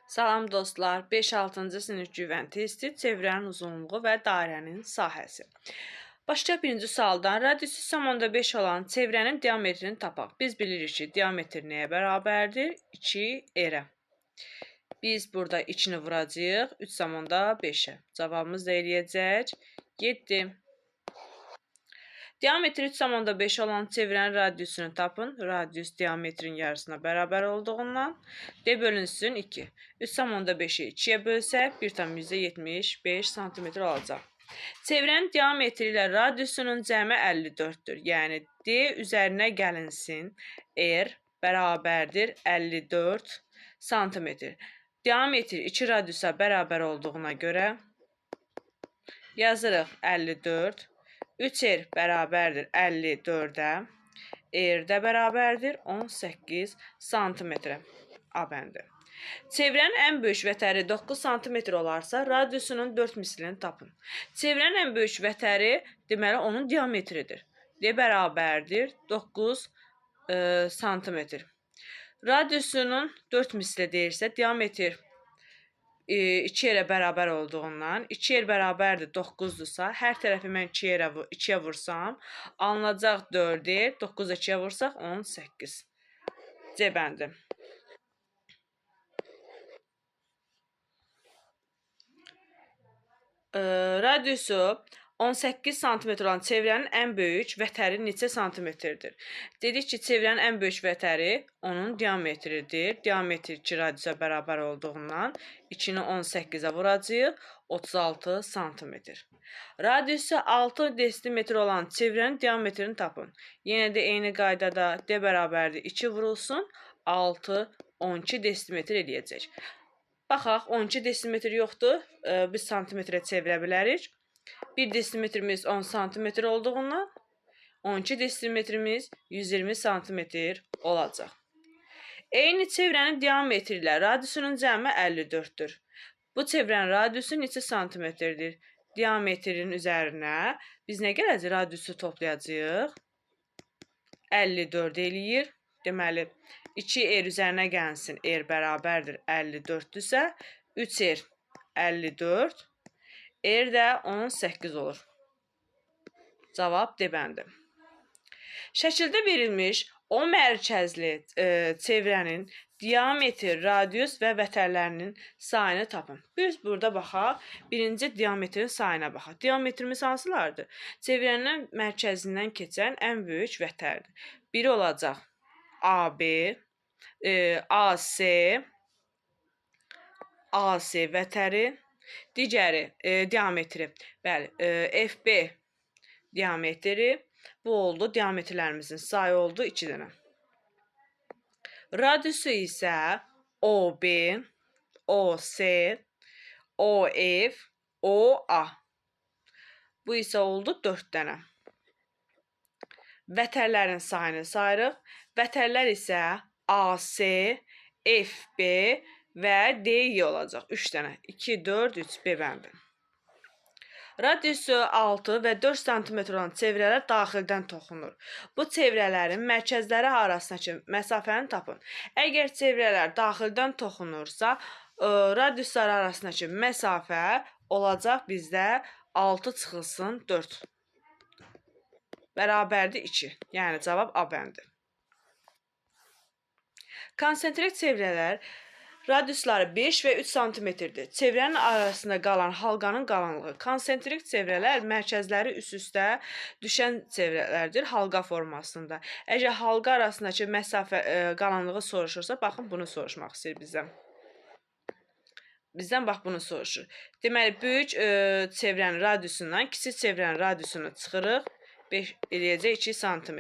Salam dostlar, 5-6-cı sinif güvən testi, çevrənin uzunluğu və dairənin sahəsi. Başlayaq birinci sualdan. Radiusu samanda 5 olan çevrənin diametrini tapaq. Biz bilirik ki, diametr nəyə bərabərdir? 2R-ə. Biz burada 2-ni vuracağıq, 3 samanda 5-ə. Cavabımız da eləyəcək 7. Diametri 3 samanda 5 olan çevrənin radiusunu tapın. Radius diametrin yarısına bərabər olduğundan D bölünsün 2. 3 samanda 5-i 2-yə bölsək 1,75 cm olacaq. Çevrənin diametri ilə radiusunun cəmi 54-dür. Yəni D üzərinə gəlinsin R bərabərdir 54 cm. Diametri 2 radiusa bərabər olduğuna görə yazırıq 54. 3R bərabərdir 54-ə, R də bərabərdir 18 cm. A bəndi. Çevrənin ən böyük vətəri 9 cm olarsa, radiusunun 4 mislini tapın. Çevrənin ən böyük vətəri, deməli, onun diametridir. D bərabərdir 9 cm. Radiusunun 4 misli deyirsə, diametr 2-yə bərabər olduğundan 2 bərabərdir 9-dursa, hər tərəfi mən 2-yə vursam, alınacaq 4-dir, 9-a 2-yə vursaq 18. C bəndi. Radiusu 18 cm olan çevrənin ən böyük vətəri neçə santimetrdir? Dedik ki, çevrənin ən böyük vətəri onun diametridir. Diametr 2 radiusa bərabər olduğundan 2-ni 18-ə vuracağıq, 36 cm. Radiusu 6 desimetr olan çevrənin diametrini tapın. Yenə də eyni qaydada D bərabərdir 2 vurulsun, 6, 12 desimetr eləyəcək. Baxaq, 12 desimetr yoxdur, biz santimetrə çevirə bilərik. 1 desimetrimiz 10 cm olduğundan 12 desimetrimiz 120 cm olacaq. Eyni çevrənin diametri ilə radiusunun cəmi 54-dür. Bu çevrənin radiusu neçə santimetrdir? Diametrin üzərinə biz nə gələcək? Radiusu toplayacağıq. 54 eləyir. Deməli, 2R üzərinə gəlsin. R bərabərdir 54-dürsə, 3R 54. R də 18 olur. Cavab D bəndi. Şəkildə verilmiş O mərkəzli çevrənin diametr, radius və vətərlərinin sayını tapın. Biz burada baxaq, birinci diametrin sayına baxaq. Diametrimiz hansılardır? Çevrənin mərkəzindən keçən ən böyük vətərdir. Biri olacaq AB, AC vətəri. Digəri diametri, bəli, FB diametri, bu oldu, diametrlərimizin sayı oldu 2 dənə. Radiusu isə OB, OC, OF, OA. Bu isə oldu 4 dənə. Vətərlərin sayını sayırıq. Vətərlər isə AC, FB və DI olacaq. 3 dənə. 2, 4, 3, B bəndi. Radiusu 6 və 4 cm olan çevrələr daxildən toxunur. Bu çevrələrin mərkəzləri arasındakı məsafəni tapın. Əgər çevrələr daxildən toxunursa, radiuslar arasındakı məsafə olacaq bizdə 6 çıxılsın 4. Bərabərdir 2. Yəni cavab A bəndi. Konsentrik çevrələr radiusları 5 və 3 cm-dir. Çevrənin arasında qalan halqanın qalınlığı. Konsentrik çevrələr mərkəzləri üst-üstə düşən çevrələrdir halqa formasında. Əgər halqa arasındakı məsafə qalınlığı soruşursa, baxın bunu soruşmaq istəyir bizdən. Bizdən bax bunu soruşur. Deməli, böyük çevrənin radiusundan kiçik çevrənin radiusunu çıxırıq. 5 eləyəcək 2 cm.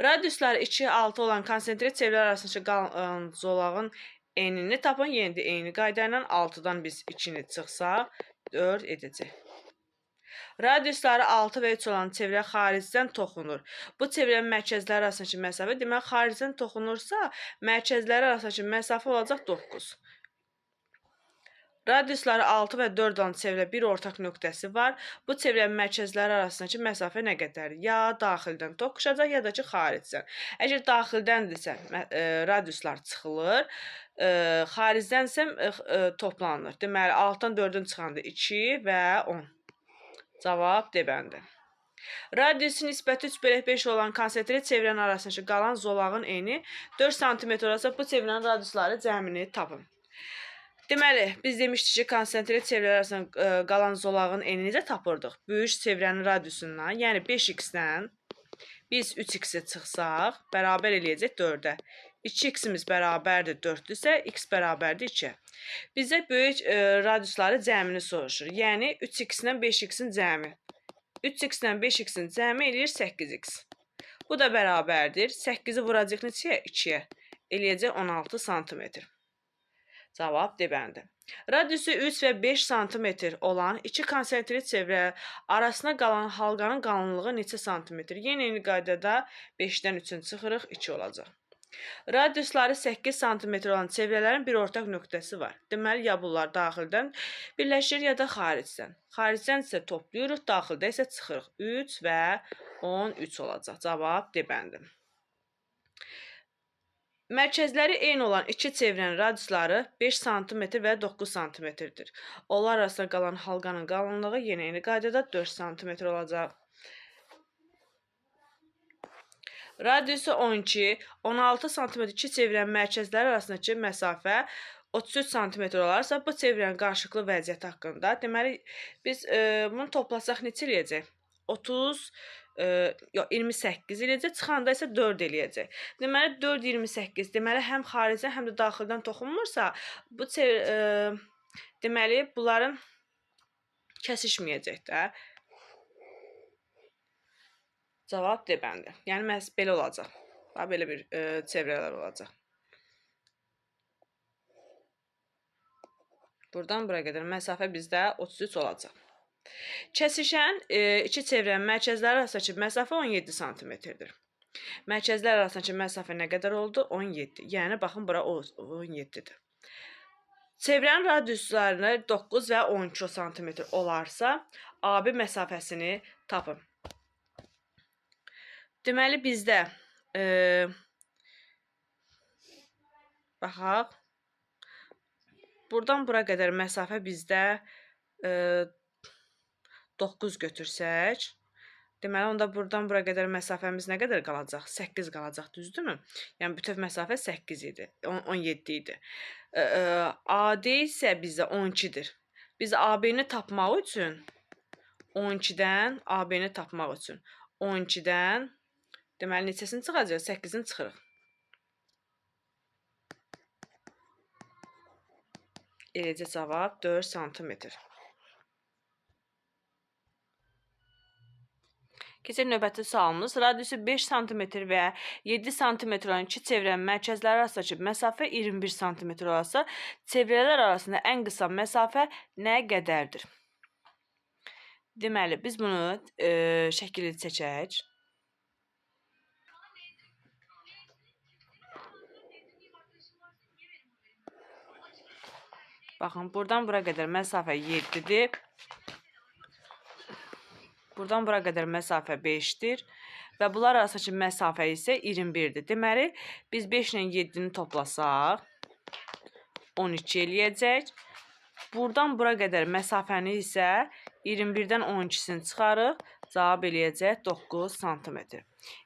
Radiusları 2, 6 olan konsentrik çevrələr arasındakı qalan zolağın enini tapın. Yenə də eyni qayda ilə 6-dan biz 2-ni çıxsaq 4 edəcək. Radiusları 6 və 3 olan çevrə xaricdən toxunur. Bu çevrənin mərkəzləri arasındakı məsafə, demək xaricdən toxunursa, mərkəzləri arasındakı məsafə olacaq 9. Radiusları 6 və 4 olan çevrə bir ortaq nöqtəsi var. Bu çevrənin mərkəzləri arasındakı məsafə nə qədərdir? Ya daxildən toqquşacaq, ya da ki, xaricdən. Əgər daxildəndirsə, radiuslar çıxılır, xaricdənsə toplanılır. Deməli, 6-dan 4-ün çıxanda 2 və 10. Cavab D bəndi. Radiusu nisbəti 3/5 olan konsentrə çevrənin arasındakı qalan zolağın eni 4 sm olsa, bu çevrənin radiusları cəmini tapın. Deməli, biz demişdik ki, konsentrə çevrələr arasında qalan zolağın enini necə tapırdıq? Böyük çevrənin radiusundan, yəni 5x-dən biz 3x-i çıxsaq, bərabər eləyəcək 4-ə. 2x-imiz bərabərdir 4-dürsə, x bərabərdir 2-yə. Bizə böyük radiusları cəmini soruşur. Yəni, 3x-dən 5x-in cəmi. 3x-dən 5x-in cəmi eləyir 8x. Bu da bərabərdir. 8-i vuracaq neçəyə? 2-yə. Eləyəcək 16 sm. Cavab D bəndi. Radiusu 3 və 5 sm olan iki konsentrik çevrə arasına qalan halqanın qalınlığı neçə santimetr? Yenə eyni qaydada 5-dən 3-ün çıxırıq, 2 olacaq. Radiusları 8 sm olan çevrələrin bir ortaq nöqtəsi var. Deməli, ya bunlar daxildən birləşir, ya da xaricdən. Xaricdən isə toplayırıq, daxildə isə çıxırıq. 3 və 13 olacaq. Cavab D bəndi. Mərkəzləri eyni olan iki çevrənin radiusları 5 sm və 9 sm-dir. Onlar arasında qalan halqanın qalınlığı yenə eyni qaydada 4 sm olacaq. Radiusu 12, 16 sm iki çevrənin mərkəzləri arasındakı məsafə 33 sm olarsa, bu çevrənin qarşılıqlı vəziyyəti haqqında. Deməli, biz bunu toplasaq neçə eləyəcək? 28 eləyəcək, çıxanda isə 4 eləyəcək. Deməli, 4, 28. Deməli, həm xaricdən, həm də daxildən toxunmursa, bu deməli, bunların kəsişməyəcək də. Cavab D bəndi. Yəni, məhz belə olacaq. Belə bir çevrələr olacaq. Buradan buraya qədər məsafə bizdə 33 olacaq. Kəsişən iki çevrənin mərkəzləri arasındakı məsafə 17 sm-dir. Mərkəzlər arasındakı məsafə nə qədər oldu? 17. Yəni, baxın, bura 17-dir. Çevrənin radiuslarını 9 və 12 sm olarsa, AB məsafəsini tapın. Deməli, bizdə baxaq, buradan bura qədər məsafə bizdə 9 götürsək, deməli, onda buradan bura qədər məsafəmiz nə qədər qalacaq? 8 qalacaq, düzdürmü? Yəni, bütöv məsafə 8 idi, 17 idi. AD isə bizdə 12-dir. Biz AB-ni tapmaq üçün, 12-dən AB-ni tapmaq üçün, 12-dən, deməli, neçəsini çıxacaq? 8-ini çıxırıq. Eləcə cavab 4 sm. Keçək növbəti sualımız. Radiusu 5 sm və 7 sm olan iki çevrənin mərkəzləri arasındakı məsafə 21 sm olsa, çevrələr arasında ən qısa məsafə nə qədərdir? Deməli, biz bunu şəkildə çəkək. Baxın, buradan bura qədər məsafə 7-dir. Buradan bura qədər məsafə 5-dir və bunlar arasındakı məsafə isə 21-dir. Deməli, biz 5 ilə 7-ni toplasaq, 12 eləyəcək. Buradan bura qədər məsafəni isə 21-dən 12-sini çıxarıq, cavab eləyəcək 9 sm.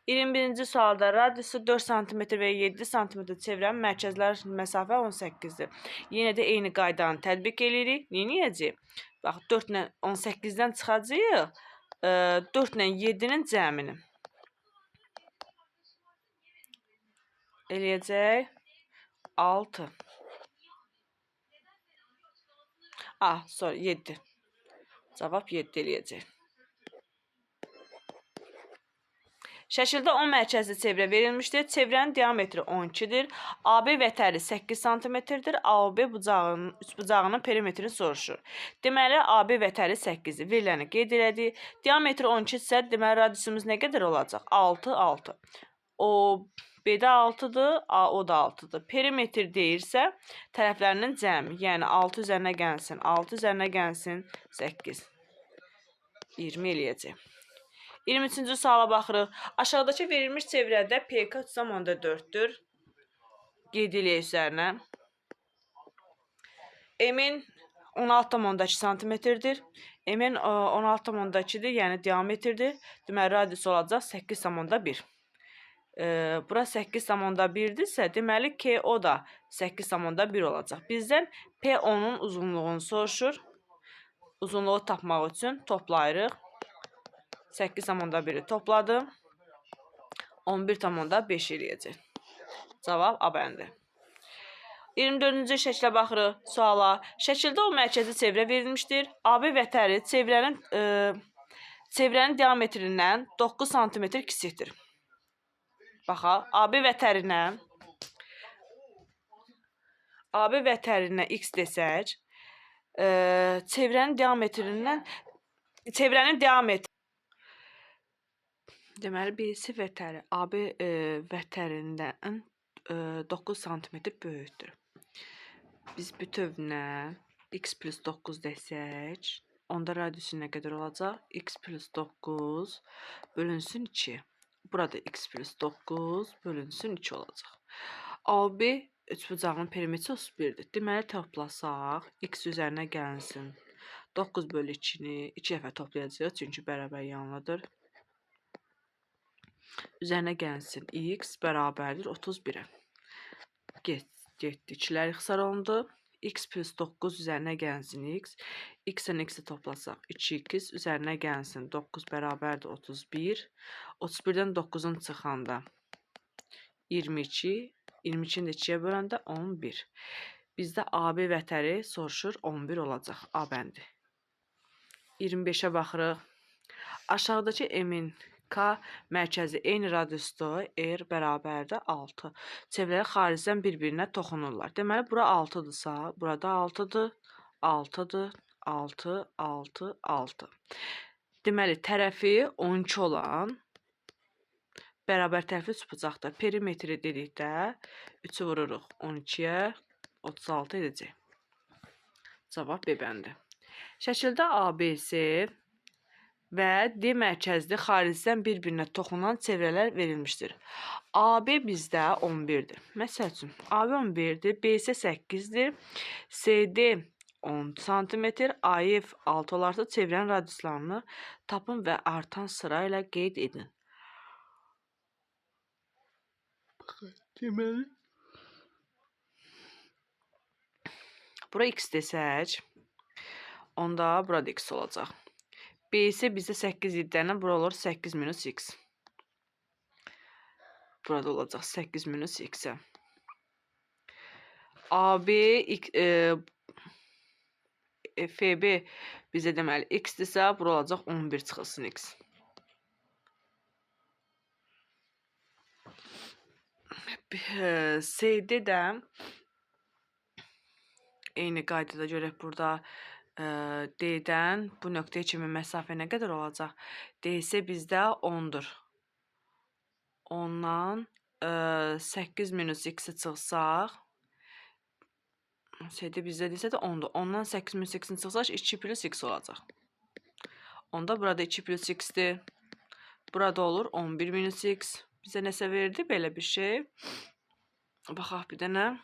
21-ci sualda radiusu 4 sm və 7 sm çevrənin mərkəzlər məsafə 18-dir. Yenə də eyni qaydanı tətbiq edirik. Neyəcəyik? Bax, 4 ilə 18-dən çıxacağıq. 4 ilə 7-nin cəmini eləyəcək 6. Sonra 7. Cavab 7 eləyəcək. Şəkildə 10 mərkəzli çevrə verilmişdir. Çevrənin diametri 12-dir. AB vətəri 8 sm-dir. AB üçbucağının perimetrini soruşur. Deməli, AB vətəri 8-dir. Veriləni qeyd elədik. Diametri 12 isə, deməli, radiusumuz nə qədər olacaq? 6, 6. O B-də 6-dır, o da 6-dır. Perimetr deyirsə, tərəflərinin cəmi, yəni 6 üzərinə gəlsin, 6 üzərinə gəlsin, 8. 20 eləyəcək. 23-cü suala baxırıq. Aşağıdakı verilmiş çevrədə PK 3,4-dür. Qeyd eləyək üzərinə. M-in 16,2 santimetrdir. M-in 16,2-dir, yəni diametrdir. Deməli, radius olacaq 8,1. Bura 8,1-dirsə, deməli KO da 8,1 olacaq. Bizdən P10-un uzunluğunu soruşur. Uzunluğu tapmaq üçün toplayırıq. 8,1-i topladım. 11,5 eləyəcək. Cavab A bəndi. 24-cü şəklə baxırıq suala. Şəkildə o mərkəzi çevrə verilmişdir. AB vətəri çevrənin diametrindən 9 cm kiçikdir. Baxaq, AB vətərinə x desək, çevrənin diametri deməli, birisi vətəri AB vətərindən 9 cm böyükdür. Biz bütövünə x plus 9 desək, onda radiusu nə qədər olacaq? X plus 9 bölünsün 2. Burada x plus 9 bölünsün 2 olacaq. AB üçbucağının perimetri 31-dir. Deməli, toplasaq, x üzərinə gəlsin. 9 bölü 2-ni 2 dəfə toplayacaq, çünki bərabər yanlıdır. Üzərinə gəlsin, x bərabərdir 31-ə. Getdi, 2-lər ixtisar olundu. X plus 9 üzərinə gəlsin x. X-ən x-i toplasaq 2x üzərinə gəlsin 9 bərabərdir 31. 31-dən 9-un çıxanda 22. 22-ni də 2-yə böləndə 11. Bizdə AB vətəri soruşur 11 olacaq. A bəndi. 25-ə baxırıq. Aşağıdakı M-in K mərkəzi eyni radiusdur. R bərabərdir 6. Çevrələr xaricdən bir-birinə toxunurlar. Deməli, bura 6-dırsa, burada 6-dır, 6-dır, 6, 6, 6. Deməli, tərəfi 12 olan bərabər tərəfli üçbucaqda perimetri dedikdə 3-ü vururuq 12-yə, 36 edəcək. Cavab B bəndi. Şəkildə ABC və D mərkəzli xaricdən bir-birinə toxunan çevrələr verilmişdir. AB bizdə 11-dir. Məsəl üçün, AB 11-dir, BC 8-dir, CD 10 cm, AF 6 olarsa çevrənin radiuslarını tapın və artan sıra ilə qeyd edin. Deməli, bura x desək, onda burada x olacaq. BC bizdə 8 iddiəndən bura olur 8 minus x. Burada olacaq 8 minus x-ə. AB, FB bizə deməli x-dirsə, bura olacaq 11 çıxılsın x. CD də eyni qaydada görək burada D-dən bu nöqtəyə kimi məsafə nə qədər olacaq? D-isə bizdə 10-dur. 10-dan 8 minus x-i çıxsaq, CD bizdə desə də 10-dur. 10-dan 8 minus x-i çıxsaq 2 plus x olacaq. Onda burada 2 plus x-dir. Burada olur 11 minus x. Bizə nəsə verdi belə bir şey. Baxaq bir dənə.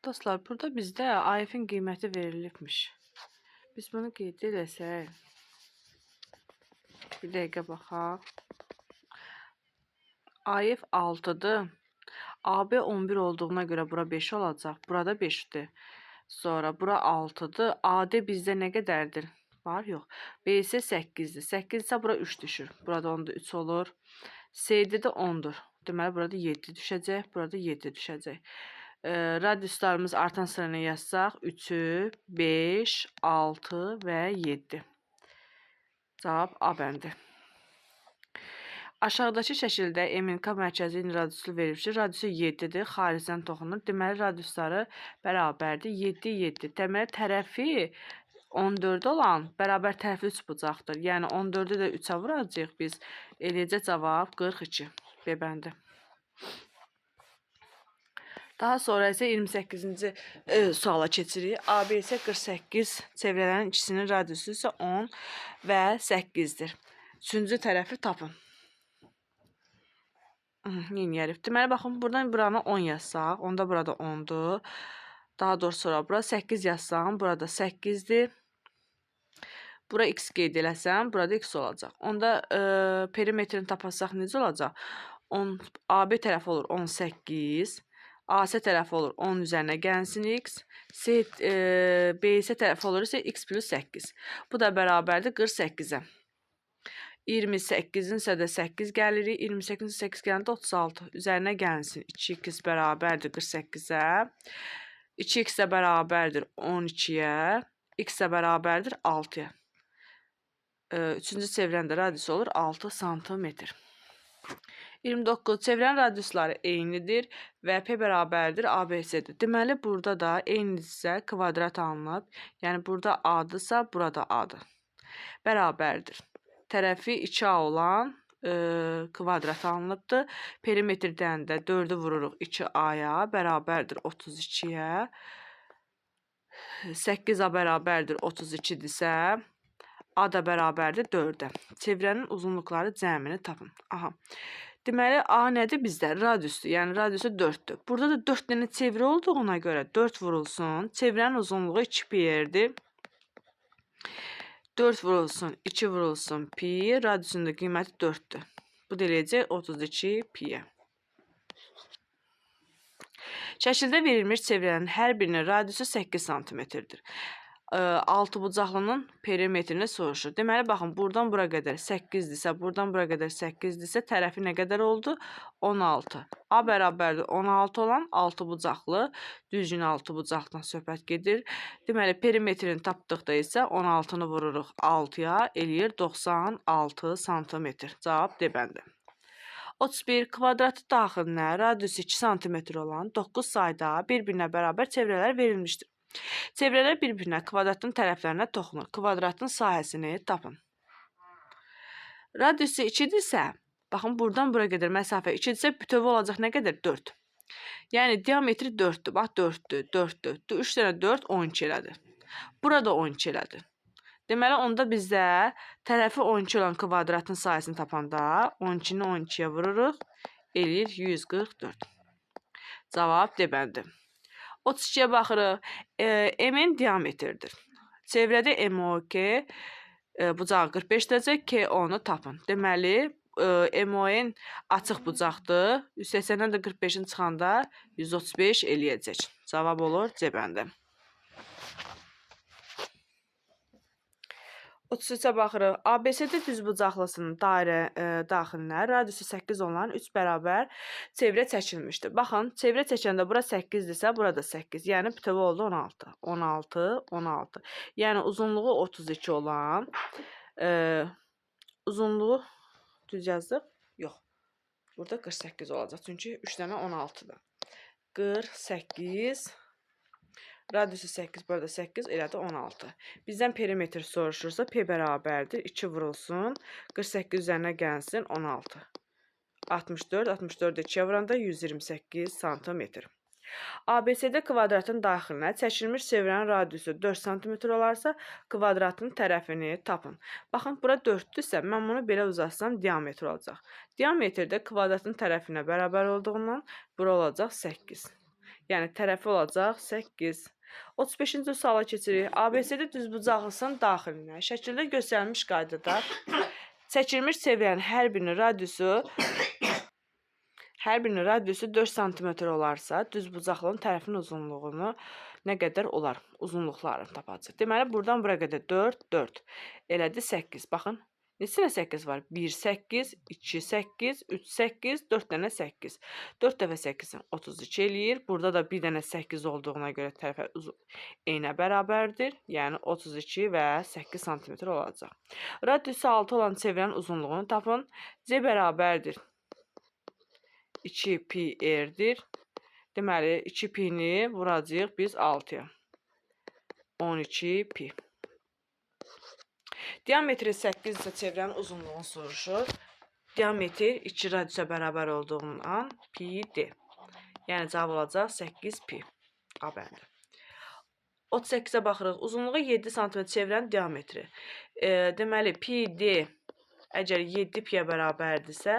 Dostlar, burada bizdə AF-in qiyməti verilibmiş. Biz bunu qeyd edəsək, bir dəqiqə baxaq. AF 6-dır. AB 11 olduğuna görə bura 5 olacaq. Burada 5-dir. Sonra bura 6-dır. AD bizdə nə qədərdir? Var, yox. BC 8-dir. 8 isə bura 3 düşür. Burada onda 3 olur. CD də 10-dur. Deməli, burada 7 düşəcək. Burada 7 düşəcək. Radiuslarımız artan sırayla yazsaq 3'ü, 5, 6 və 7. Cavab A bəndi. Aşağıdakı şəkildə MNK mərkəzi radiusu verilmişdir. Radiusu 7-dir, xaricdən toxunur. Deməli, radiusları bərabərdir. 7, 7. Deməli, tərəfi 14 olan bərabər tərəfi 3 bucaqdır. Yəni 14-ü də 3-ə vuracağıq biz. Eləyəcək cavab 42. B bəndi. Daha sonra isə 28-ci suala keçirik. AB isə 48, çevrələrin ikisinin radiusu isə 10 və 8-dir. Üçüncü tərəfi tapın. Yeniyərif. Deməli, baxın, buradan buranı 10 yazsaq, onda burada 10-dur. Daha doğrusu sonra bura 8 yazsam, burada 8-dir. Bura x qeyd eləsəm, burada x olacaq. Onda perimetrini tapasaq necə olacaq? AB tərəfi olur 18, AC tərəfi olur 10 üzərinə gəlsin x, BC tərəfi olur isə x plus 8. Bu da bərabərdir 48-ə. 28-in isə də 8 gəlirik, 28-in 8 gələndə 36. Üzərinə gəlsin 2x bərabərdir 48-ə, 2x də bərabərdir 12-yə, x də bərabərdir 6-ya. Üçüncü çevrənin də radiusu olur 6 sm. 29. Çevrənin radiusları eynidir və P bərabərdir ABC-dir. Deməli, burada da eynidirsə kvadrat alınıb. Yəni, burada A-dırsa, burada A-dır. Bərabərdir. Tərəfi 2A olan kvadrat alınıbdır. Perimetrdən də 4-ü vururuq 2A-ya, bərabərdir 32-yə. 8A bərabərdir 32-dirsə, A da bərabərdir 4-ə. Çevrənin uzunluqları cəmini tapın. Aha. Deməli, A nədir bizdə? Radiusdur. Yəni, radiusu 4-dür. Burada da 4 dənə çevrə olduğuna görə 4 vurulsun. Çevrənin uzunluğu 2 pi-yerdir. 4 vurulsun, 2 vurulsun pi. Radiusun da qiyməti 4-dür. Bu da eləyəcək 32 pi-yə. Şəkildə verilmiş çevrənin hər birinin radiusu 8 sm-dir. 6 bucaqlının perimetrini soruşur. Deməli, baxın, buradan bura qədər 8-dirsə, buradan bura qədər 8-dirsə, tərəfi nə qədər oldu? 16. A bərabərdir 16 olan 6 bucaqlı, düzgün 6 bucaqdan söhbət gedir. Deməli, perimetrini tapdıqda isə 16-nı vururuq 6-ya, eləyir 96 sm. Cavab D bəndi. 31. Kvadratı daxilinə radiusu 2 sm olan 9 sayda bir-birinə bərabər çevrələr verilmişdir. Çevrələr bir-birinə kvadratın tərəflərinə toxunur. Kvadratın sahəsini tapın. Radiusu 2-dirsə, baxın, buradan bura qədər məsafə 2-dirsə, bütöv olacaq nə qədər? 4. Yəni, diametri 4-dür. Bax, 4-dür, 4-dür. 3 dənə 4, 12 elədir. Burada 12 elədir. Deməli, onda bizdə tərəfi 12 olan kvadratın sahəsini tapanda 12-ni 12-yə vururuq, eləyir 144. Cavab D bəndi. 32-yə baxırıq. M-in diametridir. Çevrədə MOK bucağı 45 dərəcə, KO-nu tapın. Deməli, MON açıq bucaqdır. 180-dən də 45-in çıxanda 135 eləyəcək. Cavab olur C bəndi. 33-ə baxırıq. ABC-də düzbucaqlısının dairə daxilinə radiusu 8 olan 3 bərabər çevrə çəkilmişdir. Baxın, çevrə çəkəndə bura 8-dirsə, burada 8. Yəni, bütöv oldu 16. 16, 16. Yəni, uzunluğu 32 olan, uzunluğu düz yazdıq? Yox. Burada 48 olacaq. Çünki 3 dənə 16-dır. 48. Radiusu 8, burada 8, elədi 16. Bizdən perimetr soruşursa, P bərabərdir. 2 vurulsun, 48 üzərinə gəlsin, 16. 64, 64 2-yə vuranda 128 sm. ABC-də kvadratın daxilinə çəkilmiş çevrənin radiusu 4 sm olarsa, kvadratın tərəfini tapın. Baxın, bura 4-dürsə, mən bunu belə uzatsam, diametr olacaq. Diametrdə kvadratın tərəfinə bərabər olduğundan, bura olacaq 8. Yəni, tərəfi olacaq 8. 35-ci suala keçirik. ABC-də düzbucaqlısının daxilinə şəkildə göstərilmiş qaydada çəkilmiş çevrənin hər birinin radiusu 4 sm olarsa, düzbucaqlının tərəfinin uzunluğunu nə qədər olar? Uzunluqlarını tapacaq. Deməli, buradan bura qədər 4, 4. Elədi 8. Baxın. Neçə 8 var? 1, 8, 2, 8, 3, 8, 4 dənə 8. 4 dəfə 8-in 32 eləyir. Burada da bir dənə 8 olduğuna görə tərəfə eynə bərabərdir. Yəni 32 və 8 sm olacaq. Radiusu 6 olan çevrənin uzunluğunu tapın. C bərabərdir 2 pi r-dir. Deməli, 2 pi-ni vuracağıq biz 6-ya. 12 pi. Diametri 8 isə çevrənin uzunluğunu soruşur. Diametr 2 radiusa bərabər olduğundan pi d. Yəni cavab olacaq 8 pi. A bəndi. 38-ə baxırıq. Uzunluğu 7 sm çevrənin diametri. Deməli, pi d əgər 7 piyə bərabərdirsə,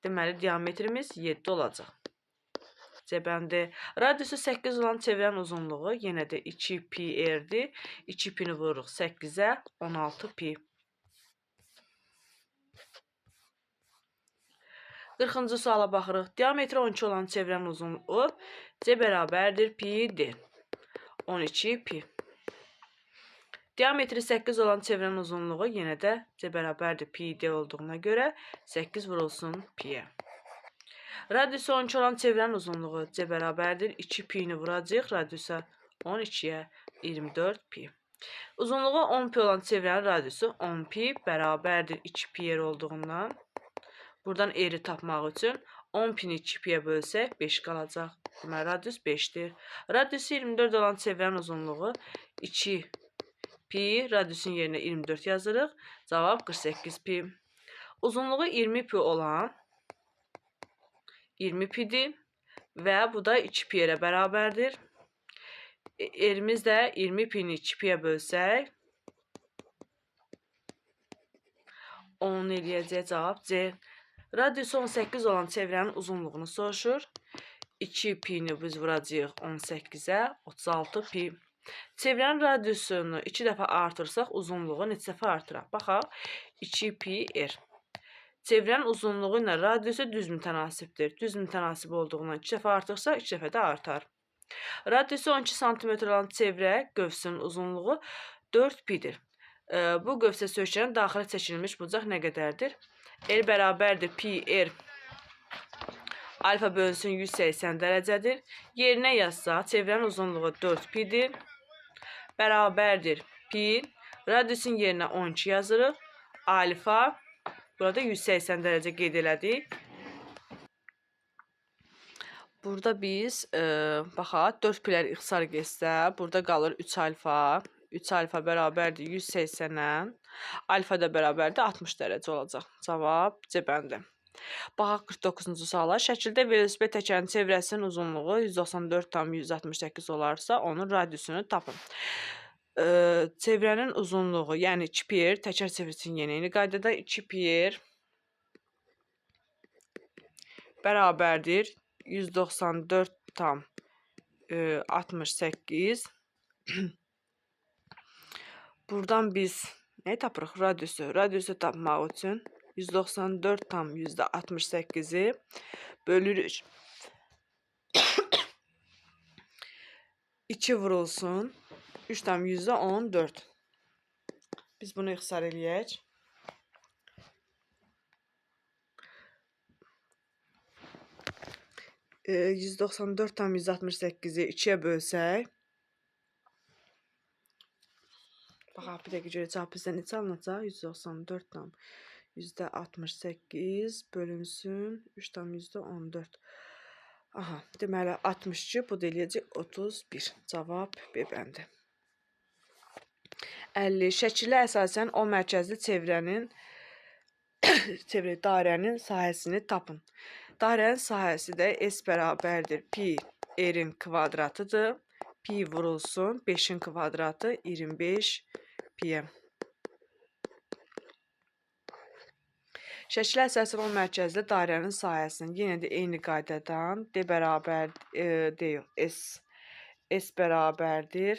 deməli, diametrimiz 7 olacaq. C bəndi. Radiusu 8 olan çevrənin uzunluğu yenə də 2 pi r-dir. 2 pini vururuq 8-ə, 16 pi. 40-cı suala baxırıq. Diametri 12 olan çevrənin uzunluğu C bərabərdir pi d. 12 pi. Diametri 8 olan çevrənin uzunluğu yenə də C bərabərdir pi d olduğuna görə 8 vurulsun pi-yə. Radiusu 12 olan çevrənin uzunluğu C bərabərdir 2 pi-ni vuracaq radiusa 12-yə 24 pi. Uzunluğu 10 pi olan çevrənin radiusu 10 pi bərabərdir 2 pi r olduğundan buradan r-i tapmaq üçün 10 pini 2 piyə bölsək 5 qalacaq. Deməli, radius 5-dir. Radiusu 24 olan çevrənin uzunluğu 2 pi, radiusun yerinə 24 yazırıq. Cavab 48 pi. Uzunluğu 20 pi olan 20 pidir və bu da 2 pi r-ə bərabərdir. R-imiz də 20 pini 2 piyə bölsək 10 eləyəcək, cavab C. Radiusu 18 olan çevrənin uzunluğunu soruşur. 2 pi-ni biz vuracağıq 18-ə, 36 pi. Çevrənin radiusunu 2 dəfə artırsaq, uzunluğu neçə dəfə artıraq? Baxaq, 2 pi r. Çevrənin uzunluğu ilə radiusu düz mütənasibdir. Düz mütənasib olduğundan 2 dəfə artırsaq, 2 dəfə də artar. Radiusu 12 sm olan çevrə qövsünün uzunluğu 4 pi-dir. Bu qövsə söykənən daxilə çəkilmiş bucaq nə qədərdir? R bərabərdir pi r alfa bölünsün 180 dərəcədir. Yerinə yazsa, çevrənin uzunluğu 4 pi-dir. Bərabərdir pi. Radiusun yerinə 12 yazırıq. Alfa, burada 180 dərəcə qeyd elədik. Burada biz, baxaq, 4 pilər ixtisar getsə, burada qalır 3 alfa. 3 alfa bərabərdir 180-ə. Alfa da bərabərdir 60 dərəcə olacaq. Cavab C bəndi. Baxaq 49-cu suala. Şəkildə velosiped təkərinin çevrəsinin uzunluğu 194,168 olarsa, onun radiusunu tapın. Çevrənin uzunluğu, yəni 2 pi r, təkər çevrilsin yenə eyni qaydada 2 pi r bərabərdir 194,68. Buradan biz nə tapırıq? Radiusu. Radiusu tapmaq üçün 194,68-i bölürük. 2 vurulsun. 3,14. Biz bunu ixtisar eləyək. E, 194,168-i 2-yə bölsək. Baxaq, bir dəqiqə görə cavab bizdə neçə alınacaq? 194,68 bölünsün 3,14. Aha, deməli 62, bu da eləyəcək 31. Cavab B bəndi. 50. Şəkilə əsasən o mərkəzli dairənin sahəsini tapın. Dairənin sahəsi də S bərabərdir pi r-in kvadratıdır. Pi vurulsun 5-in kvadratı 25 pi-yə. Şəkilə əsasən o mərkəzli dairənin sahəsinin yenə də eyni qaydadan D bərabər S bərabərdir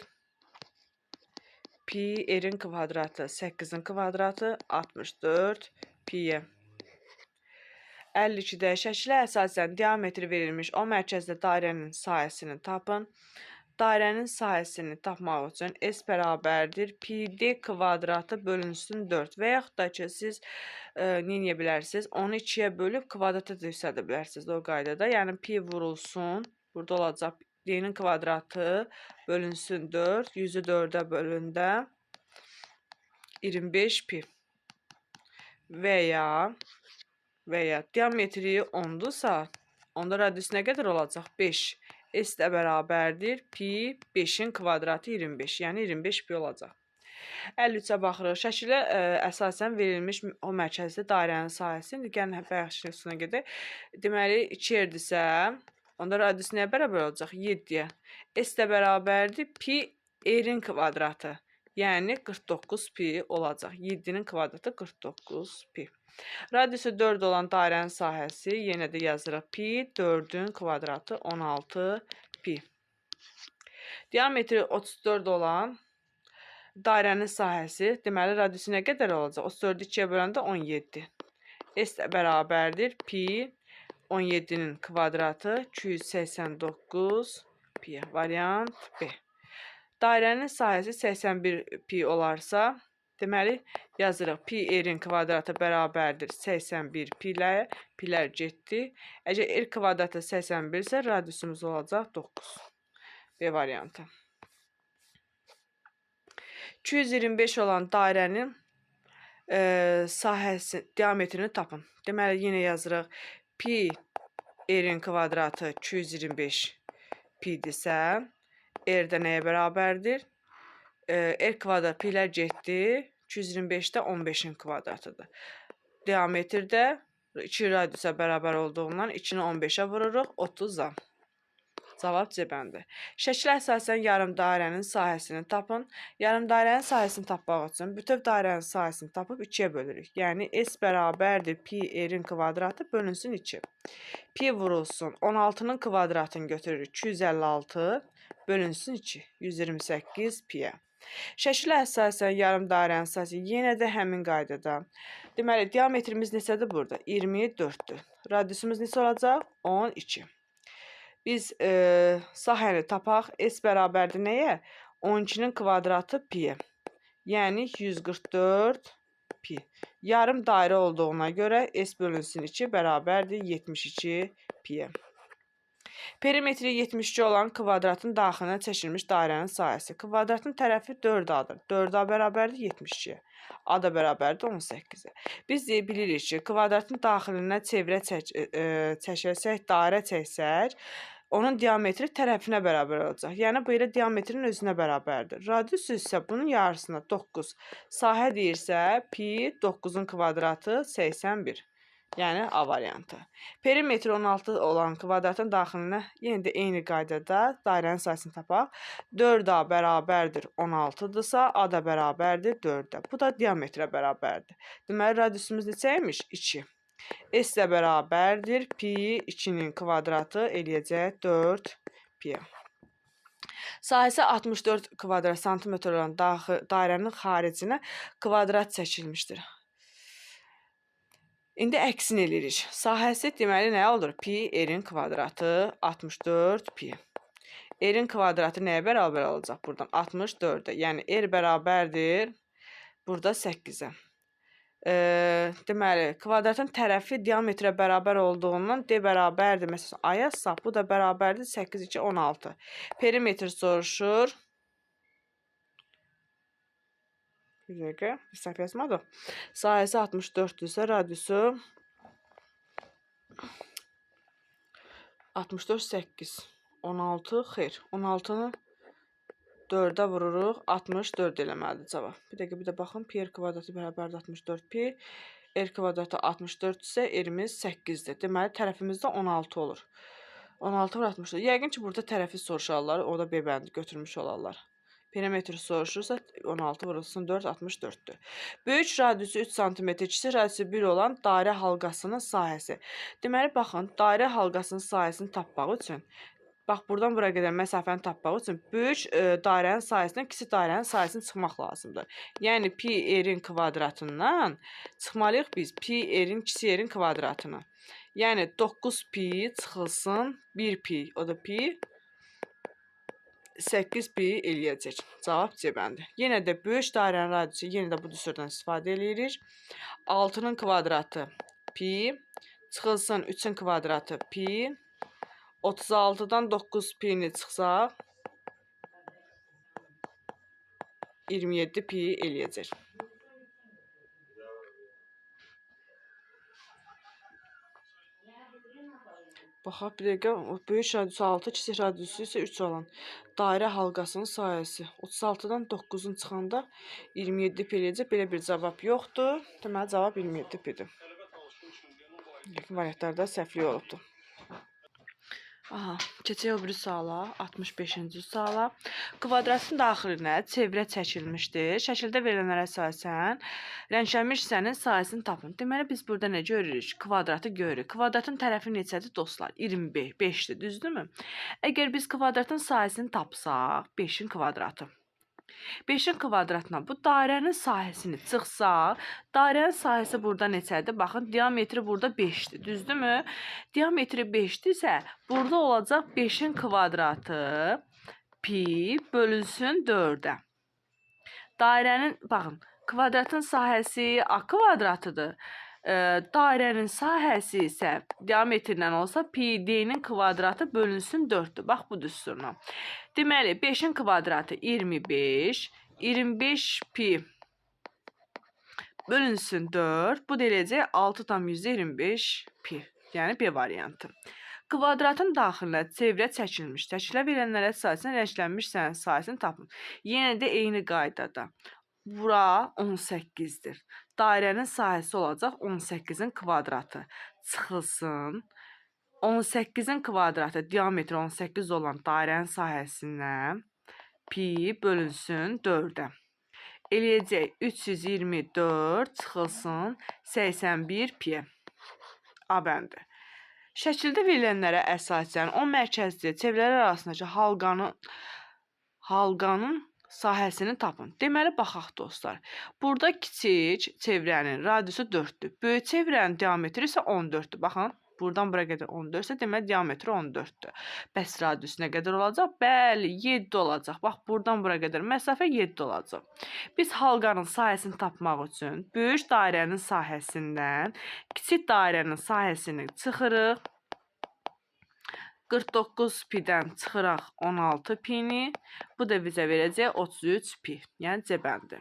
pi r-in kvadratı 8-in kvadratı 64 pi-yə. 52-də şəkilə əsasən diametri verilmiş o mərkəzli dairənin sahəsini tapın. Dairənin sahəsini tapmaq üçün S bərabərdir pi d kvadratı bölünsün 4 və yaxud da ki, siz nə bilərsiniz? Onu 2-yə bölüb kvadrata da yüksəldə bilərsiniz o qaydada. Yəni pi vurulsun, burada olacaq d-nin kvadratı bölünsün 4, 100-ü 4-ə bölündə 25 pi və ya diametri 10-dursa, onda radius nə qədər olacaq? 5. S də bərabərdir pi 5-in kvadratı 25, yəni 25 pi olacaq. 53-ə baxırıq. Şəkilə əsasən verilmiş o mərkəzli dairənin sahəsi. İndi gəlin bəxş üstünə gedək. Deməli 2 yerdirsə, onda radius nəyə bərabər olacaq? 7-yə. S də bərabərdir pi r-in kvadratı. Yəni 49 pi olacaq. 7-nin kvadratı 49 pi. Radiusu 4 olan dairənin sahəsi yenə də yazırıq pi, 4-ün kvadratı 16 pi. Diametri 34 olan dairənin sahəsi, deməli radiusu nə qədər olacaq? 34-ü 2-yə böləndə 17. S də bərabərdir pi, 17-nin kvadratı 289 pi. Variant B. Dairənin sahəsi 81 pi olarsa, deməli yazırıq pi r-in kvadratı bərabərdir 81 pi ilə, pilər getdi. Əgər r kvadratı 81 isə radiusumuz olacaq 9. B variantı. 225 olan dairənin sahəsi, diametrini tapın. Deməli yenə yazırıq pi r-in kvadratı 225 pidirsə, r də nəyə bərabərdir? R kvadrat pilər getdi. 225-də 15-in kvadratıdır. Diametrdə 2 radiusa bərabər olduğundan 2-ni 15-ə vururuq. 30-a. Cavab C-bəndir. Şəkilə əsasən yarım dairənin sahəsini tapın. Yarım dairənin sahəsini tapmaq üçün bütöv dairənin sahəsini tapıb 2-yə bölürük. Yəni S bərabərdir pi r-in kvadratı bölünsün 2. Pi vurulsun. 16-nın kvadratını götürürük. 256 bölünsün 2. 128 pi-yə. Şəkilə əsasən yarım dairənin sahəsi yenə də həmin qaydada. Deməli, diametrimiz neçədir burada? 24-dür. Radiusumuz neçə olacaq? 12. Biz sahəni tapaq. S bərabərdir nəyə? 12-nin kvadratı pi. Yəni 144 pi. Yarım dairə olduğuna görə S bölünsün 2 bərabərdir 72 pi-yə. Perimetri 72 olan kvadratın daxilinə çəkilmiş dairənin sahəsi. Kvadratın tərəfi 4A-dır. 4A bərabərdir 72-yə. A da bərabərdir 18-ə. Biz bilirik ki, kvadratın daxilinə çevrə çəkərsək, dairə çəksək, onun diametri tərəfinə bərabər olacaq. Yəni, bu ilə diametrin özünə bərabərdir. Radius isə bunun yarısına 9. Sahə deyirsə, pi 9-un kvadratı 81. Yəni A variantı. Perimetri 16 olan kvadratın daxilinə yenə də eyni qaydada dairənin sayısını tapaq. 4A bərabərdir 16-dırsa, A da bərabərdir 4-ə. Bu da diametrə bərabərdir. Deməli, radiusumuz neçəymiş? 2. S də bərabərdir pi 2-nin kvadratı eləyəcək 4 pi. Sahəsi 64 kvadrat santimetr olan dairənin xaricinə kvadrat çəkilmişdir. İndi əksini eləyirik. Sahəsi deməli nə olur? Pi r-in kvadratı 64 pi. R-in kvadratı nəyə bərabər olacaq buradan? 64-ə. Yəni r bərabərdir burada 8-ə. Deməli, kvadratın tərəfi diametrə bərabər olduğundan D bərabərdir. Məsələn, A yazsaq, bu da bərabərdir 8, 2, 16. Perimetr soruşur. Bir dəqiqə, səhv yazmadıq. Sahəsi 64-dürsə, radiusu 64, 8, 16, xeyr. 16-nı 4-ə vururuq, 64 eləməlidir cavab. Bir dəqiqə, bir də baxın, pi r kvadratı bərabərdir 64 pi. R kvadratı 64 isə r-imiz 8-dir. Deməli, tərəfimizdə 16 olur. 16 vur 64. Yəqin ki, burada tərəfi soruşarlar, o da B bəndi götürmüş olarlar. Perimetr soruşursa 16 vurulsun 4, 64-dür. Böyük radiusu 3 cm, kiçik radiusu 1 olan dairə halqasının sahəsi. Deməli, baxın, dairə halqasının sahəsini tapmaq üçün, bax, buradan bura qədər məsafəni tapmaq üçün böyük dairənin sahəsindən kiçik dairənin sahəsini çıxmaq lazımdır. Yəni, pi r-in kvadratından çıxmalıyıq biz pi r-in kiçik r-in kvadratını. Yəni, 9 pi çıxılsın 1 pi, o da pi 8 pi eləyəcək. Cavab C bəndir. Yenə də böyük dairənin radiusu, yenə də bu düsturdan istifadə eləyirik. 6-nın kvadratı pi, çıxılsın 3-ün kvadratı pi, 36-dan 9 pi-ni çıxsaq, 27 pi eləyəcək. Baxaq bir dəqiqə. Böyük radiusu 6, kiçik radiusu isə 3 olan dairə halqasının sahəsi 36-dan 9-un çıxanda 27 pi eləyəcək. Belə bir cavab yoxdur. Deməli cavab 27 pidir. Variantlarda səhvlik olubdur. Aha, keçək o biri suala, 65-ci suala. Kvadratın daxilinə çevrə çəkilmişdir. Şəkildə verilənlərə əsasən rənglənmiş hissənin sahəsini tapın. Deməli biz burada nə görürük? Kvadratı görürük. Kvadratın tərəfi neçədir dostlar? 25-dir, düzdürmü? Əgər biz kvadratın sahəsini tapsaq, 5-in kvadratı. 5-in kvadratına bu dairənin sahəsini çıxsaq, dairənin sahəsi burada neçədir? Baxın, diametri burada 5-dir, düzdürmü? Diametri 5-dirsə, burada olacaq 5-in kvadratı pi bölünsün 4-ə. Dairənin, baxın, kvadratın sahəsi a kvadratıdır. Dairənin sahəsi isə diametrindən olsa pi d-nin kvadratı bölünsün 4-dür. Bax bu düsturla. Deməli 5-in kvadratı 25, 25 pi bölünsün 4. Bu da eləyəcək 6,25 pi. Yəni B variantı. Kvadratın daxilinə çevrə çəkilmiş. Təşkilə verilənlərə əsasən rənglənmiş hissənin sahəsini tapın. Yenə də eyni qaydada. Bura 18-dir. Dairənin sahəsi olacaq 18-in kvadratı. Çıxılsın. 18-in kvadratı, diametri 18 olan dairənin sahəsindən pi bölünsün 4-ə. Eləyəcək 324 çıxılsın 81 pi. A bəndi. Şəkildə verilənlərə əsasən o mərkəzli çevrələr arasındakı halqanın sahəsini tapın. Deməli, baxaq dostlar. Burada kiçik çevrənin radiusu 4-dür. Böyük çevrənin diametri isə 14-dür. Baxın, buradan bura qədər 14 isə deməli, diametri 14-dür. Bəs radius nə qədər olacaq? Bəli, 7 olacaq. Bax, buradan bura qədər məsafə 7 olacaq. Biz halqanın sahəsini tapmaq üçün böyük dairənin sahəsindən kiçik dairənin sahəsini çıxırıq. 49 pidən çıxıraq 16 pini. Bu da bizə verəcək 33 pi. Yəni C bəndi.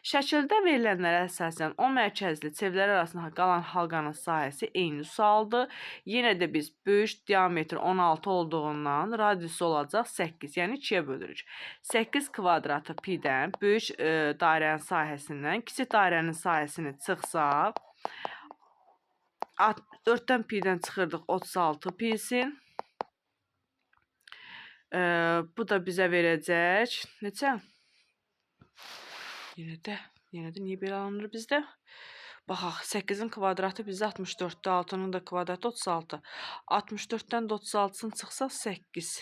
Şəkildə verilənlərə əsasən o mərkəzli çevrələr arasında qalan halqanın sahəsi eyni sualdır. Yenə də biz böyük diametri 16 olduğundan radiusu olacaq 8. Yəni 2-yə bölürük. 8 kvadratı pidən böyük dairənin sahəsindən kiçik dairənin sahəsini çıxsaq 4-dən pidən çıxırdıq 36 pisin. Bu da bizə verəcək neçə? Yenə də niyə belə alınır bizdə? Baxaq, 8-in kvadratı bizdə 64-dür, 6-nın da kvadratı 36. 64-dən də 36-sını çıxsaq 8.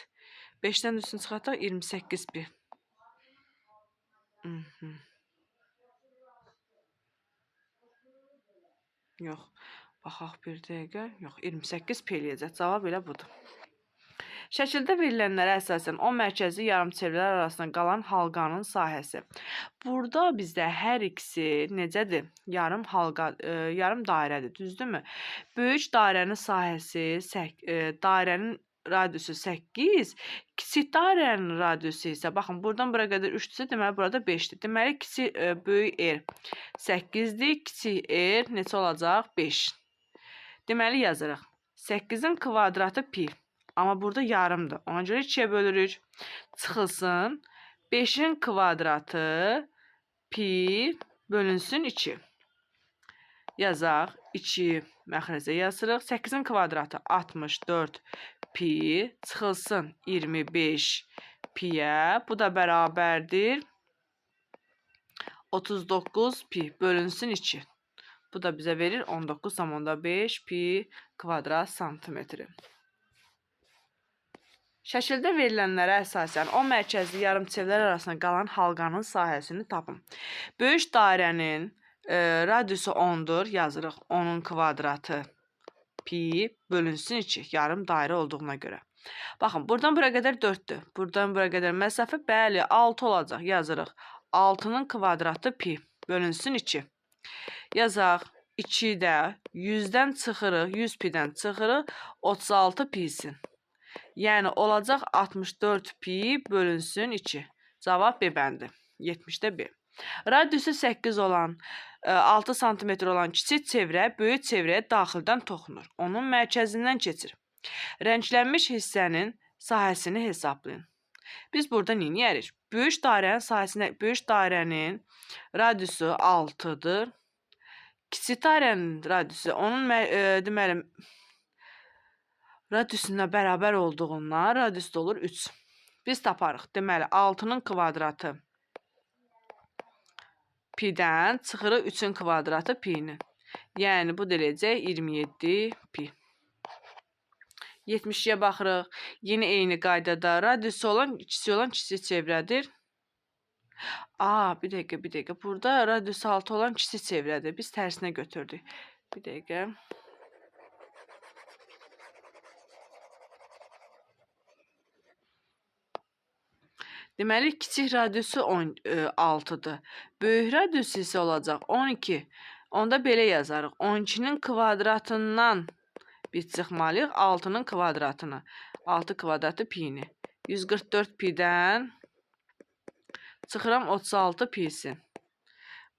5-dən üstünü çıxartaq 28 pi. Yox, baxaq bir dəqiqə. Yox, 28 pi eləyəcək. Cavab elə budur. Şəkildə verilənlərə əsasən o mərkəzi yarımçevrələr arasında qalan halqanın sahəsi. Burada bizdə hər ikisi necədir? Yarım dairədir, düzdürmü? Böyük dairənin sahəsi, dairənin radiusu 8, kiçik dairənin radiusu isə, baxın, buradan bura qədər 3-dürsə, deməli, burada 5-dir. Deməli, böyük R 8-dir, kiçik R neçə olacaq? 5. Deməli, yazırıq. 8-in kvadratı pi. Amma burada yarımdır. Ona görə 2-yə bölürük. Çıxılsın. 5-in kvadratı pi bölünsün 2. Yazaq. 2 məxrəcə yazırıq. 8-in kvadratı 64 pi. Çıxılsın 25 piyə. Bu da bərabərdir 39 pi bölünsün 2. Bu da bizə verir 19,5 pi kvadrat santimetri. Şəkildə verilənlərə əsasən o mərkəzli yarımçevrələr arasında qalan halqanın sahəsini tapın. Böyük dairənin radiusu 10-dur, yazırıq 10-un kvadratı pi bölünsün 2, yarım dairə olduğuna görə. Baxın, buradan bura qədər 4-dür. Buradan bura qədər məsafə, bəli, 6 olacaq, yazırıq. 6-nın kvadratı pi bölünsün 2. Yazaq, 2-də 100-dən çıxırıq, 100 pidən çıxırıq, 36 pisin. Yəni, olacaq 64 pi bölünsün 2. Cavab B bəndi. 70-də B. Radiusu 8 olan, 6 cm olan kiçik çevrə böyük çevrəyə daxildən toxunur. Onun mərkəzindən keçir. Rənglənmiş hissənin sahəsini hesablayın. Biz burada nə edirik? Böyük dairənin sahəsində, böyük dairənin radiusu 6-dır. Kiçik dairənin radiusu onun deməli radiusuna bərabər olduğundan radius da olur 3. Biz taparıq. Deməli 6-nın kvadratı pi-dən çıxırıq 3-ün kvadratı pi-ni. Yəni bu da eləyəcək 27 pi. 70-yə baxırıq. Yeni eyni qaydada radiusu olan kiçik çevrədir. Bir dəqiqə. Burada radiusu 6 olan kiçik çevrədir. Biz tərsinə götürdük. Bir dəqiqə. Deməli, kiçik radiusu 6-dır. Böyük radiusu isə olacaq 12. Onda belə yazarıq. 12-nin kvadratından biz çıxmalıyıq 6-nın kvadratını. 6 kvadratı pi-ni. 144 pi-dən çıxıram 36 pi-si.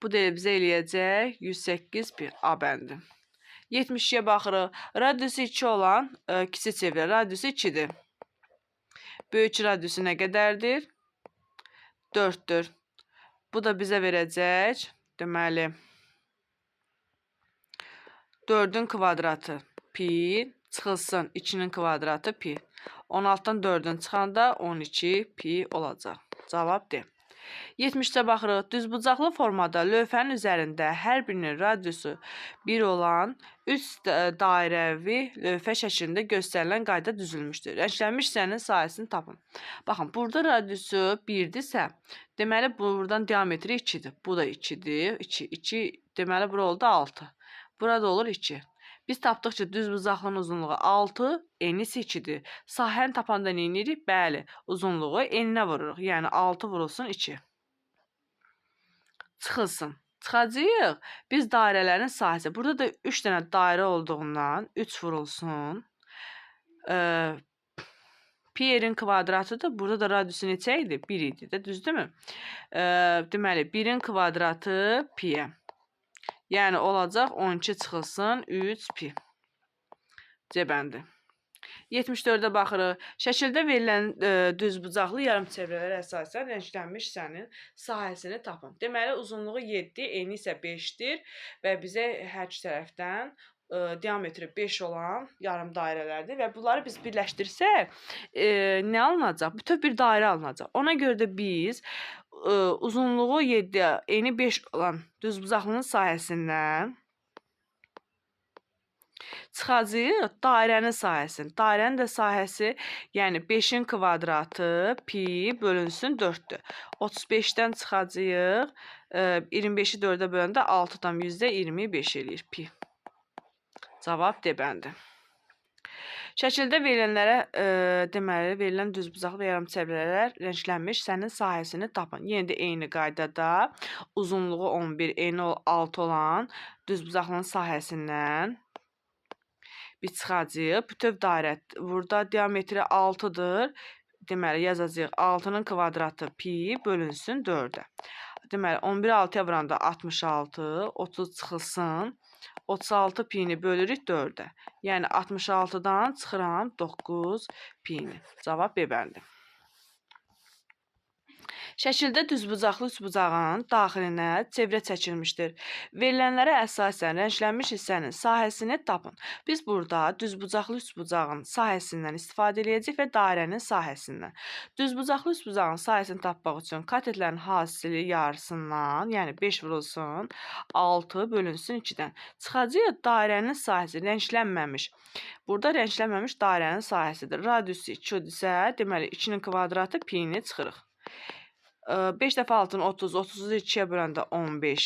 Bu da bizə eləyəcək 108 pi. A bəndi. 70-yə baxırıq. Radiusu 2 olan kiçik çevrə. Radiusu 2-dir. Böyük radiusu nə qədərdir? 4-dür. Bu da bizə verəcək. Deməli, 4-ün kvadratı pi çıxılsın 2-nin kvadratı pi. 16-dan 4-ün çıxanda 12 pi olacaq. Cavab D. 70-də baxırıq. Düzbucaqlı formada lövhənin üzərində hər birinin radiusu 1 olan 3 dairəvi lövhə şəklində göstərilən qayda düzülmüşdür. Rənglənmiş hissənin sahəsini tapın. Baxın, burada radiusu 1-dirsə, deməli buradan diametri 2-dir. Bu da 2-dir. 2, deməli bura oldu 6. Burada olur 2. Biz tapdıqca düzbucaqlının uzunluğu 6, eni isə 2-dir. Sahəni tapanda nə edirik? Bəli, uzunluğu eninə vururuq. Yəni 6 vurulsun 2. Çıxılsın. Çıxacağıq. Biz dairələrin sahəsi. Burada da 3 dənə dairə olduğundan 3 vurulsun. Pi-nin kvadratıdır. Burada da radiusu neçə idi? 1 idi də, düzdürmü? Deməli, 1-in kvadratı pi-yə. Yəni olacaq 12 çıxılsın 3 pi. C bəndi. 74-də baxırıq. Şəkildə verilən düzbucaqlı yarımçevrələrə əsasən rənglənmiş hissənin sahəsini tapın. Deməli, uzunluğu 7, eni isə 5-dir və bizə hər iki tərəfdən diametri 5 olan yarım dairələrdir və bunları biz birləşdirsək, nə alınacaq? Bütöv bir dairə alınacaq. Ona görə də biz uzunluğu 7, eni 5 olan düzbucaqlının sahəsindən çıxacağıq dairənin sahəsini. Dairənin də sahəsi, yəni 5-in kvadratı pi bölünsün 4-dür. 35-dən çıxacağıq. 25-i 4-ə böləndə 6-dan %25 eləyir pi. Cavab D bəndi. Şəkildə deməli, verilən düzbucaqlı yarımçevrələr rənglənmiş hissənin sahəsini tapın. Yenə də eyni qaydada uzunluğu 11, eni 6 olan düzbucaqlının sahəsindən biz çıxacağıq. Bütöv dairə, burada diametri 6-dır. Deməli, yazacağıq 6-nın kvadratı pi bölünsün 4-ə. Deməli, 11-i 6-ya vuranda 66, 30 çıxılsın. 36 pi-ni bölürük 4-ə. Yəni 66-dan çıxıram 9 pi-ni. Cavab B bəndi. Şəkildə düzbucaqlı üçbucağın daxilinə çevrə çəkilmişdir. Verilənlərə əsasən rənglənmiş hissənin sahəsini tapın. Biz burada düzbucaqlı üçbucağın sahəsindən istifadə edəcəyik və dairənin sahəsindən. Düzbucaqlı üçbucağın sahəsini tapmaq üçün katetlərin hasili yarısından, yəni 5 vurulsun, 6 bölünsün 2-dən. Çıxacaq dairənin sahəsi rənglənməmiş. Burada rənglənməmiş dairənin sahəsidir. Radiusu 2-dirsə, deməli 2-nin kvadratı pi-ni çıxırıq. 5 dəfə 6-nın 30, 30-u 2-yə böləndə 15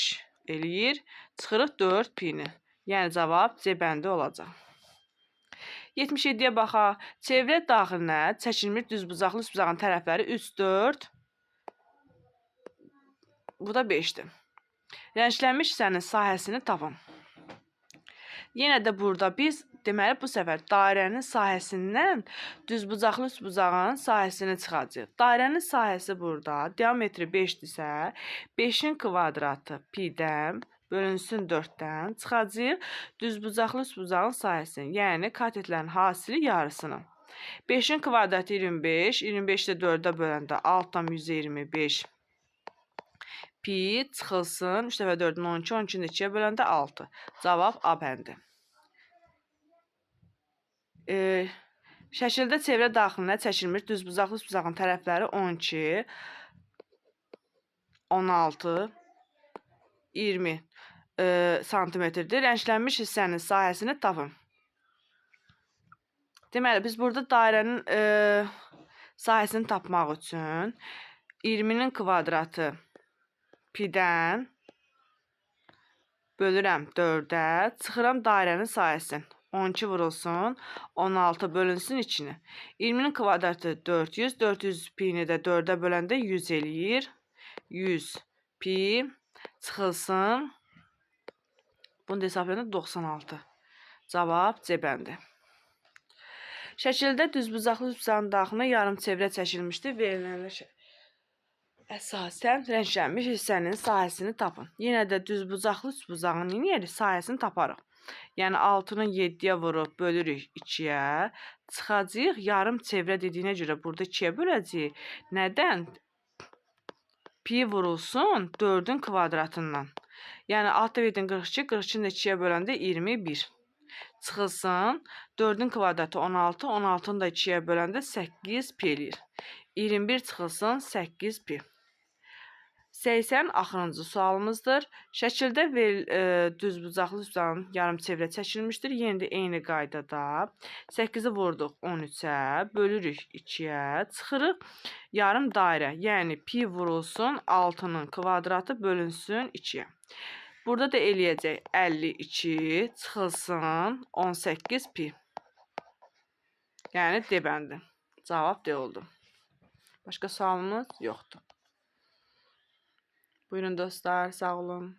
eləyir. Çıxırıq 4 pi-ni. Yəni cavab C bəndi olacaq. 77-yə baxaq. Çevrə daxilinə çəkilmiş düzbucaqlı üçbucağın tərəfləri 3, 4. Bu da 5-dir. Rənglənmiş hissənin sahəsini tapın. Yenə də burada biz, deməli, bu səfər dairənin sahəsindən düzbucaqlı üçbucağın sahəsini çıxacaq. Dairənin sahəsi burada diametri 5-dirsə, 5-in kvadratı pi-dən bölünsün 4-dən çıxacaq düzbucaqlı üstbucağın sayəsini, yəni katetlərin hasili yarısını. 5-in kvadratı 25, 25 də 4-ə böləndə 6-dan 125 pi çıxılsın, 3 dəfə 4-ün 12, 12-ni 2-yə böləndə 6. Cavab A bəndi. Şəkildə çevrə daxilinə çəkilmiş düzbucaqlı üstbucağın tərəfləri 12, 16, 20 santimetrdir. Rənglənmiş hissənin sahəsini tapın. Deməli, biz burada dairənin sahəsini tapmaq üçün 20-nin kvadratı pi-dən bölürəm 4-ə, çıxıram dairənin sahəsini. 12 vurulsun, 16 bölünsün 2-ni. 20-nin kvadratı 400, 400 pi-ni də 4-ə böləndə 100 eləyir. 100 pi çıxılsın. Bunu da hesablayanda 96. Cavab C bəndi. Şəkildə düzbucaqlı üstbucağın daxilinə yarım çevrə çəkilmişdir. Verilənə əsasən rənglənmiş hissənin sahəsini tapın. Yenə də düzbucaqlı üstbucağın sahəsini taparıq. Yəni 6-nı 7-yə vurub bölürük 2-yə. Çıxacaq yarım çevrə dediyinə görə burada 2-yə böləcəyik. Nədən? Pi vurulsun 4-ün kvadratından. Yəni 6 7-in 42, 42-ni 2-yə böləndə 21. Çıxılsın 4-ün kvadratı 16, 16-nı da 2-yə böləndə 8 pi eləyir. 21 çıxılsın 8 pi. 80 axırıncı sualımızdır. Şəkildə düzbucaqlı üstbucağın yarım çevrə çəkilmişdir. Yenə də eyni qaydada 8-i vurduq 13-ə, bölürük 2-yə, çıxırıq yarım dairə. Yəni pi vurulsun 6-nın kvadratı bölünsün 2-yə. Burada da eləyəcək 52 çıxılsın 18 pi. Yəni D bəndi. Cavab D oldu. Başqa sualımız yoxdur. Buyurun dostlar, sağ olun.